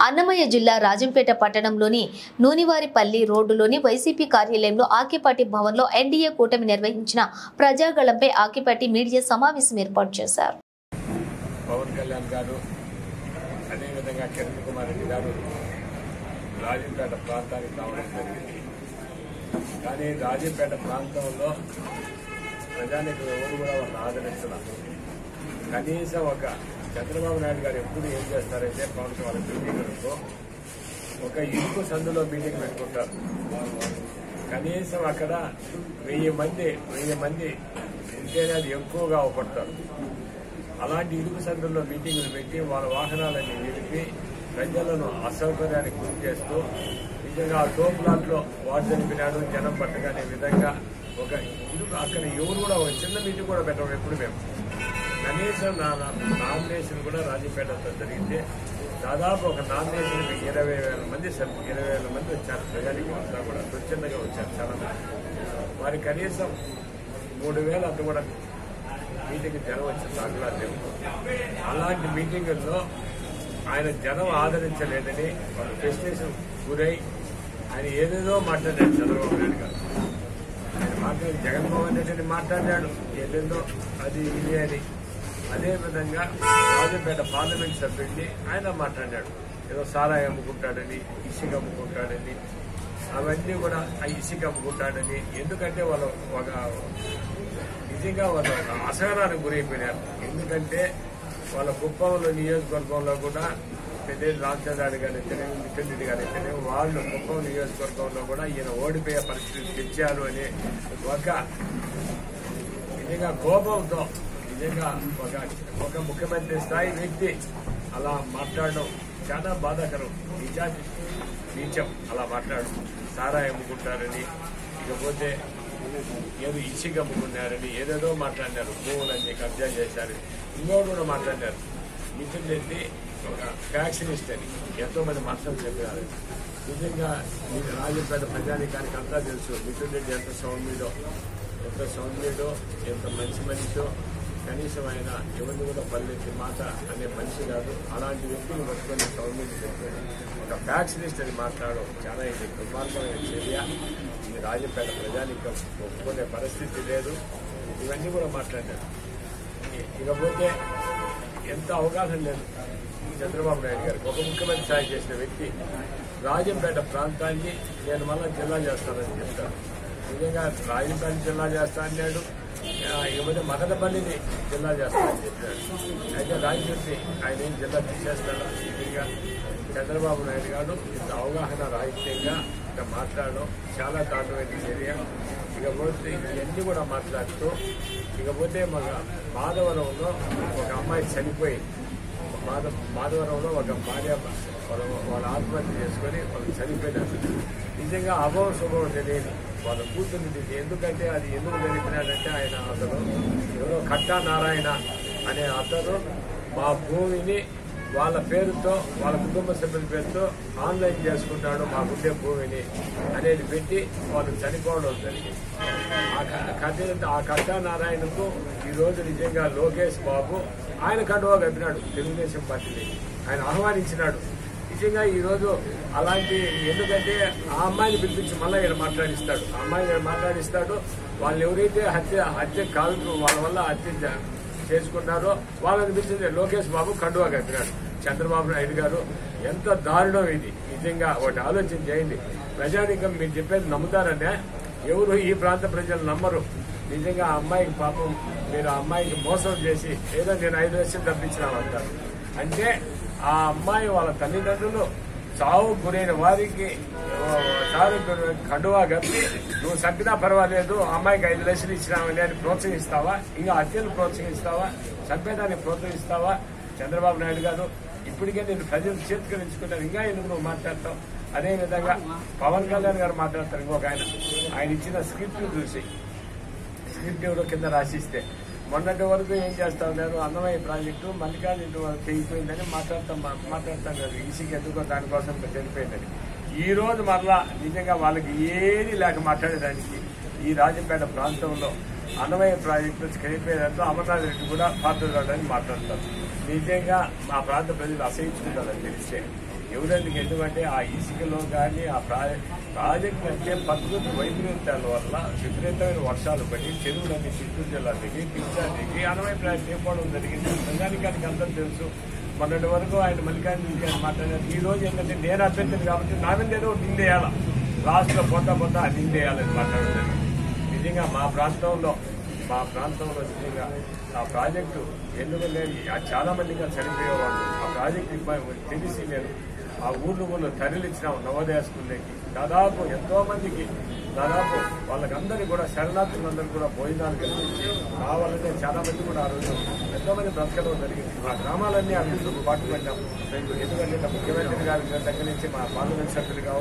అన్నమయ్య జిల్లా రాజంపేట పట్టణంలోని నూనివారిపల్లి రోడ్డులోని వైసీపీ కార్యాలయంలో ఆకిపాటి భవన్లో ఎన్డీఏ కూటమి నిర్వహించిన ప్రజాగళంపై ఆకిపాటి మీడియా సమావేశం ఏర్పాటు చేశారు. పవన్ కళ్యాణ్ గారు అదేవిధంగా కిరణ్ కుమార్ రెడ్డి గారు రాజంపేట ప్రాంతానికి రావడం జరిగింది. కానీ రాజంపేట ప్రాంతంలో ప్రజానికి ఎవరు కూడా వాళ్ళని ఆదరించారు. కనీసం ఒక చంద్రబాబు నాయుడు గారు ఎప్పుడు ఏం చేస్తారంటే పవన్ వాళ్ళ మీటింగులకు ఒక ఇరుకు సందులో మీటింగ్ పెట్టుకుంటారు. కనీసం అక్కడ 1000 మంది ఉంటేనే అది ఎక్కువగా అవపడతారు. అలాంటి ఇరుకు సందుల్లో మీటింగులు పెట్టి వాళ్ళ వాహనాలన్నీ నిలిపి ప్రజలను అసౌకర్యానికి గురి చేస్తూ నిజంగా ఆ తోపులాట్లో వాడు చనిపినాడు జనం పట్టగానే విధంగా ఒక ఇరుకు అక్కడ ఎవరు కూడా ఒక చిన్న మీటింగ్ కూడా పెట్టడం ఎప్పుడు మేము కనీసం నామినేషన్ కూడా రాజంపేటతో జరిగితే దాదాపు ఒక నామినేషన్ 20,000 మంది వచ్చారు. ప్రజానికి అంతా కూడా స్వచ్ఛందంగా వచ్చారు. చాలా వారి కనీసం 3,000 అంత కూడా మీటింగ్ జనం వచ్చింది దాఖలాలు. అలాంటి మీటింగుల్లో ఆయన జనం ఆదరించలేదని వాళ్ళు ఫ్రస్ట్రేషన్ గురై ఆయన ఏదేదో మాట్లాడాడు. చంద్రబాబు నాయుడు గారు ఆయన మాట్లాడి జగన్మోహన్ రెడ్డిని మాట్లాడాడు ఏదేదో అది ఇది అని. అదేవిధంగా రాజంపేట పార్లమెంట్ సభ్యుడిని ఆయన మాట్లాడాడు. ఏదో సారాయి అమ్ముకుంటాడని, ఇసుక అమ్ముకుంటాడని, అవన్నీ కూడా ఆ ఇసుక అమ్ముకుంటాడని. ఎందుకంటే వాళ్ళు ఒక నిజంగా వాళ్ళు అసహనానికి గురైపోయినారు. ఎందుకంటే వాళ్ళ కుప్పంలో నియోజకవర్గంలో కూడా పెద్ద రామచంద్రాడు గారు అయితేనే, మిథున్ రెడ్డి గారు అయితేనే వాళ్ళు కుప్పం నియోజకవర్గంలో కూడా ఈయన ఓడిపోయే పరిస్థితి తెచ్చారు అనే ఒక నిజంగా కోపంతో నిజంగా ఒక ముఖ్యమంత్రి స్థాయి వ్యక్తి అలా మాట్లాడడం చాలా బాధాకరం. నీచం అలా మాట్లాడడం. సారాయి అమ్ముకుంటారని, ఇకపోతే ఏదో ఇసుక అమ్ముకున్నారని ఏదేదో మాట్లాడినారు. భూములన్నీ కబ్జా చేశారని ఇంకోటి కూడా మాట్లాడినారు. మిథున్ రెడ్డి ఒక ఫ్యాక్షనిస్ట్ అని ఎంతో మంది మాటలు చెప్పారు. నిజంగా రాజంపేట ప్రజానికానికి అంతా తెలుసు మిథున్ రెడ్డి ఎంత సౌమ్యుడో, ఎంత మంచి మనిషో. కనీసం ఆయన ఎవరిని కూడా పల్లెత్తి మాట అనే మనిషి కాదు. అలాంటి వ్యక్తిని పట్టుకొని సౌమ్యుని పెట్టుకొని ఒక ఫ్యాక్షనిస్ట్ అని మాట్లాడడం చాలా ఇది దుర్మార్గమైన చర్య. ఇది రాజంపేట ప్రజానికం ఒప్పుకునే పరిస్థితి లేదు. ఇవన్నీ కూడా మాట్లాడారు. ఇకపోతే ఎంత అవగాహన లేదు చంద్రబాబు నాయుడు గారికి. ఒక ముఖ్యమంత్రి స్థాయి చేసిన వ్యక్తి రాజంపేట ప్రాంతాన్ని నేను మళ్ళా జిల్లా చేస్తానని చెప్తాను. నిజంగా రాజంపేట జిల్లా చేస్తా అన్నాడు. ఇకపోతే మదనపల్లిని జిల్లా చేస్తానని చెప్పాడు. అయితే రాజకీయ ఆయన ఏం జిల్లా తీసేస్తాడా? నిజంగా చంద్రబాబు నాయుడు గారు ఇంత అవగాహన రాహిత్యంగా ఇంత మాట్లాడడం చాలా దారుణమైన చర్య. ఇకపోతే ఇవన్నీ కూడా మాట్లాడుతూ ఇకపోతే మన మాధవరంలో ఒక అమ్మాయి చనిపోయి మాధవరంలో ఒక భార్య వాళ్ళ ఆత్మహత్య చేసుకొని వాళ్ళు చనిపోయినారు. నిజంగా అభవం శుభవం తెలియదు వాళ్ళ కూతుర్ని. ఎందుకంటే అది ఎందుకు జరిపినాడంటే ఆయన అతను ఎవరో కట్టా నారాయణ అనే అతను మా భూమిని వాళ్ళ పేరుతో వాళ్ళ కుటుంబ సభ్యుల పేరుతో ఆన్లైన్ చేసుకుంటాడు మా గుడ్డే భూమిని అనేది పెట్టి వాళ్ళు చనిపోవడం జరిగింది. ఆ కట్టా నారాయణకు ఈరోజు నిజంగా లోకేష్ బాబు ఆయన కండువా కప్పినాడు. తెలుగుదేశం పార్టీని ఆయన ఆహ్వానించినాడు. నిజంగా ఈరోజు అలాంటి ఎందుకంటే ఆ అమ్మాయిని పిలిపించి మళ్ళీ ఈయన మాట్లాడిస్తాడు. ఆ అమ్మాయిని మాట్లాడిస్తాడు. వాళ్ళు ఎవరైతే హత్య కాదు వాళ్ళ వల్ల హత్య చేసుకున్నారో వాళ్ళని పిలిచింది లోకేష్ బాబు కండువా కప్పినాడు. చంద్రబాబు నాయుడు గారు ఎంత దారుణం ఇది. నిజంగా ఒకటి ఆలోచన చేయండి. ప్రజానికం మీరు చెప్పేది నమ్ముతారనే ఎవరు ఈ ప్రాంత ప్రజలు నమ్మరు. నిజంగా ఆ అమ్మాయికి పాపం మీరు ఆ అమ్మాయికి మోసం చేసి ఏదో నేను 5 లక్షలు తప్పించినామంటారు. అంటే ఆ అమ్మాయి వాళ్ళ తల్లిదండ్రులు చావు గురైన వారికి కండువా కప్పి నువ్వు చంపినా పర్వాలేదు అమ్మాయికి 5 లక్షలు ఇచ్చినామని అని ప్రోత్సహిస్తావా? ఇంకా హత్యలు ప్రోత్సహిస్తావా? చంపేదాన్ని ప్రోత్సహిస్తావా? చంద్రబాబు నాయుడు గారు ఇప్పటికే నేను ప్రజలు చేతికరించుకున్నాను. ఇంకా ఎందుకు నువ్వు మాట్లాడతావు? అదేవిధంగా పవన్ కళ్యాణ్ గారు మాట్లాడతారు. ఇంకొక ఆయన ఇచ్చిన స్క్రిప్ట్ చూసి స్క్రిప్ట్ ఎవరో కింద రాసిస్తే మొన్నటి వరకు ఏం చేస్తా ఉన్నారు? అన్నమయ్య ప్రాజెక్టు మల్లికార్జున వరకు తెగిపోయిందని మాట్లాడతాం కదా. ఈసీకి ఎందుకో దానికోసం చనిపోయిందని. ఈ రోజు మరలా నిజంగా వాళ్ళకి ఏది లేక మాట్లాడేదానికి ఈ రాజంపేట ప్రాంతంలో అన్నమయ్య ప్రాజెక్టు చనిపోయేదాంతో అమర్నాథ్ రెడ్డి కూడా పాత్రలని మాట్లాడతారు. నిజంగా మా ప్రాంత ప్రజలు అసహించుకుంటారని తెలిసే ఎవరెందుకు ఎందుకంటే ఆ ఇసుకలో కానీ ఆ ప్రాజెక్ట్ అంటే ప్రకృతి వైపరీత్యాల వల్ల విపరీతమైన వర్షాలు పడి చెరువులన్నీ చిత్తూరు జిల్లా దిగి కింద దిగి అనవై చేయకపోవడం జరిగింది. నిజానికి అందరూ తెలుసు. మొన్నటి వరకు ఆయన మల్లికార్జున గారు మాట్లాడారు. ఈ రోజు ఏంటంటే నేను అభ్యర్థిని కాబట్టి నా మీద ఏదో నిందేయాలా, లాస్ట్లో పొట్ట ఆ నిందేయాలని మాట్లాడడం జరిగింది. నిజంగా మా ప్రాంతంలో నిజంగా ఆ ప్రాజెక్టు ఎందుకంటే చాలా మందిగా చనిపోయేవాళ్ళు. ఆ ప్రాజెక్టు తెలిసి నేను ఆ ఊర్లు తరలించిన నవోదయ స్కూల్లోకి దాదాపు ఎంతో మందికి వాళ్ళకందరికీ కూడా శరణార్థులందరూ కూడా భోజనాలు కల్పించి నా వల్లనే చాలా మంది కూడా ఆ రోజు ఎంతో మంది బ్రతకడం జరిగింది. మా గ్రామాలన్నీ అభివృద్ధికి పాటుపడ్డాం. ఎందుకంటే ముఖ్యమంత్రి గారి దగ్గర నుంచి మా పార్లమెంట్ సభ్యులు కావచ్చు,